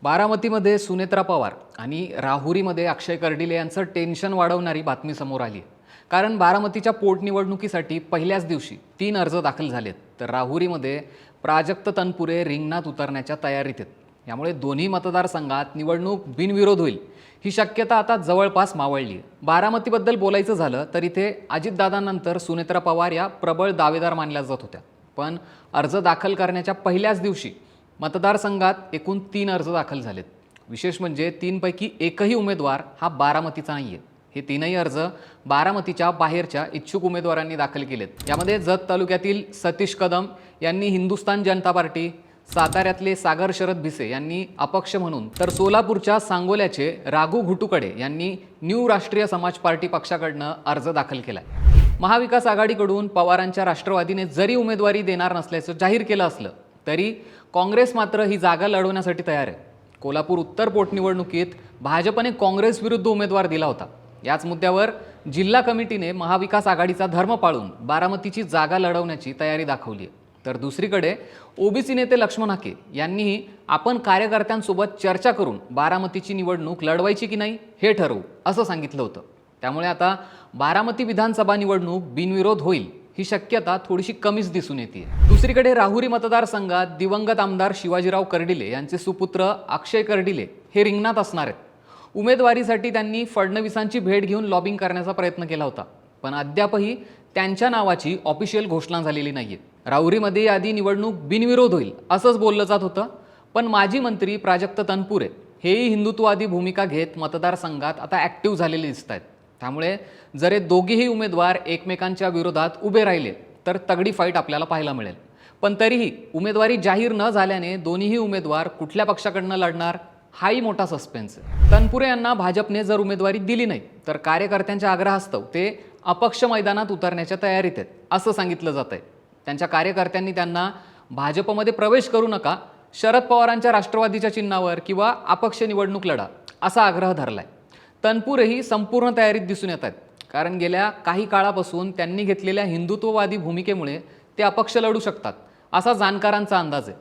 बारामतीमध्ये सुनेत्रा पवार आणि राहुरीमध्ये अक्षय कर्डिले यांचं टेन्शन वाढवणारी बातमी समोर आली आहे. कारण बारामतीच्या पोटनिवडणुकीसाठी पहिल्याच दिवशी 3 अर्ज दाखल झालेत, तर राहुरीमध्ये प्राजक्त तनपुरे रिंगणात उतरण्याच्या तयारीत आहेत. यामुळे दोन्ही मतदारसंघात निवडणूक बिनविरोध होईल ही शक्यता आता जवळपास मावळली आहे. बारामतीबद्दल बोलायचं झालं तर इथे अजितदादांनंतर सुनेत्रा पवार या प्रबळ दावेदार मानल्या जात होत्या. पण अर्ज दाखल करण्याच्या पहिल्याच दिवशी मतदारसंघात एकूण 3 अर्ज दाखल झालेत. विशेष म्हणजे 3 पैकी एकही उमेदवार हा बारामतीचा नाहीये. हे 3ही अर्ज बारामतीच्या बाहेरच्या इच्छुक उमेदवारांनी दाखल केलेत. यामध्ये जत तालुक्यातील सतीश कदम यांनी हिंदुस्थान जनता पार्टी, साताऱ्यातले सागर शरद भिसे यांनी अपक्ष म्हणून, तर सोलापूरच्या सांगोल्याचे राघू घुटुकडे यांनी न्यू राष्ट्रीय समाज पार्टी पक्षाकडनं अर्ज दाखल केलाय. महाविकास आघाडीकडून पवारांच्या राष्ट्रवादीने जरी उमेदवारी देणार नसल्याचं जाहीर केलं असलं तरी काँग्रेस मात्र ही जागा लढवण्यासाठी तयार आहे. कोल्हापूर उत्तर पोटनिवडणुकीत भाजपने काँग्रेस विरुद्ध उमेदवार दिला होता. याच मुद्द्यावर जिल्हा कमिटीने महाविकास आघाडीचा धर्म पाळून बारामतीची जागा लढवण्याची तयारी दाखवली आहे. तर दुसरीकडे ओबीसी नेते लक्ष्मण हाके यांनीही आपण कार्यकर्त्यांसोबत चर्चा करून बारामतीची निवडणूक लढवायची की नाही हे ठरवू असं सांगितलं होतं. त्यामुळे आता बारामती विधानसभा निवडणूक बिनविरोध होईल ही शक्यता थोडीशी कमीच दिसून येते. दुसरीकडे राहुरी मतदारसंघात दिवंगत आमदार शिवाजीराव कर्डिले यांचे सुपुत्र अक्षय कर्डिले हे रिंगणात असणार आहेत. उमेदवारीसाठी त्यांनी फडणवीसांची भेट घेऊन लॉबिंग करण्याचा प्रयत्न केला होता, पण अद्यापही त्यांच्या नावाची ऑफिशियल घोषणा झालेली नाहीये. राहुरीमध्ये आधी निवडणूक बिनविरोध होईल असंच बोललं जात होतं, पण माजी मंत्री प्राजक्त तनपुरे हेही हिंदुत्ववादी भूमिका घेत मतदारसंघात आता ॲक्टिव्ह झालेले दिसत आहेत. त्यामुळे जर हे दोघेही उमेदवार एकमेकांच्या विरोधात उभे राहिले तर तगडी फाईट आपल्याला पाहायला मिळेल. पण तरीही उमेदवारी जाहीर न झाल्याने दोन्हीही उमेदवार कुठल्या पक्षाकडनं लढणार हाही मोठा सस्पेन्स आहे. तनपुरे यांना भाजपने जर उमेदवारी दिली नाही तर कार्यकर्त्यांच्या आग्रहास्तव ते अपक्ष मैदानात उतरण्याच्या तयारीत आहेत असं सांगितलं जात आहे. त्यांच्या कार्यकर्त्यांनी त्यांना भाजपमध्ये प्रवेश करू नका, शरद पवारांच्या राष्ट्रवादीच्या चिन्हावर किंवा अपक्ष निवडणूक लढा असा आग्रह धरलाय. तनपुरेही संपूर्ण तयारीत दिसून येत आहेत, कारण गेल्या काही काळापासून त्यांनी घेतलेल्या हिंदुत्ववादी भूमिकेमुळे ते अपक्ष लढू शकतात असा जाणकारांचा अंदाज आहे.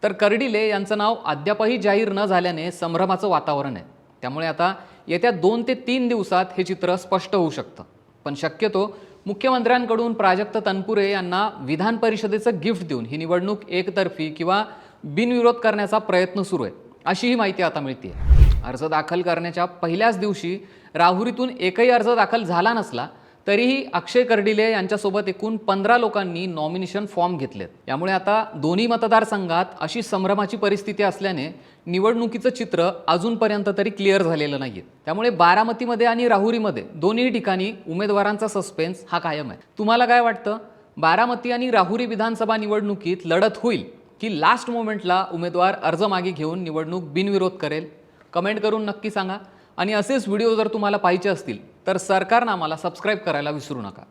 तर कर्डिले यांचं नाव अद्यापही जाहीर न झाल्याने संभ्रमाचं वातावरण आहे. त्यामुळे आता येत्या 2 ते 3 दिवसात हे चित्र स्पष्ट होऊ शकतं. पण शक्यतो मुख्यमंत्र्यांकडून प्राजक्त तनपुरे यांना विधान परिषदेचं गिफ्ट देऊन ही निवडणूक एकतर्फी किंवा बिनविरोध करण्याचा प्रयत्न सुरू आहे अशी ही माहिती आता मिळते. अर्ज दाखल करण्याच्या पहिल्याच दिवशी राहुरीतून एकही अर्ज दाखल झाला नसला तरीही अक्षय कर्डिले यांच्यासोबत एकूण 15 लोकांनी नॉमिनेशन फॉर्म घेतलेत. यामुळे आता दोन्ही मतदारसंघात अशी संभ्रमाची परिस्थिती असल्याने निवडणुकीचं चित्र अजूनपर्यंत तरी क्लिअर झालेलं नाहीये. त्यामुळे बारामतीमध्ये आणि राहुरीमध्ये दोन्ही ठिकाणी उमेदवारांचा सस्पेन्स हा कायम आहे. तुम्हाला काय वाटतं? बारामती आणि राहुरी विधानसभा निवडणुकीत लढत होईल की लास्ट मोमेंटला उमेदवार अर्ज मागे घेऊन निवडणूक बिनविरोध करेल? कमेंट करून नक्की सांगा. आणि असेच व्हिडिओ जर तुम्हाला पाहिजे असतील तर सरकारनामाला सबस्क्राईब करायला विसरू नका.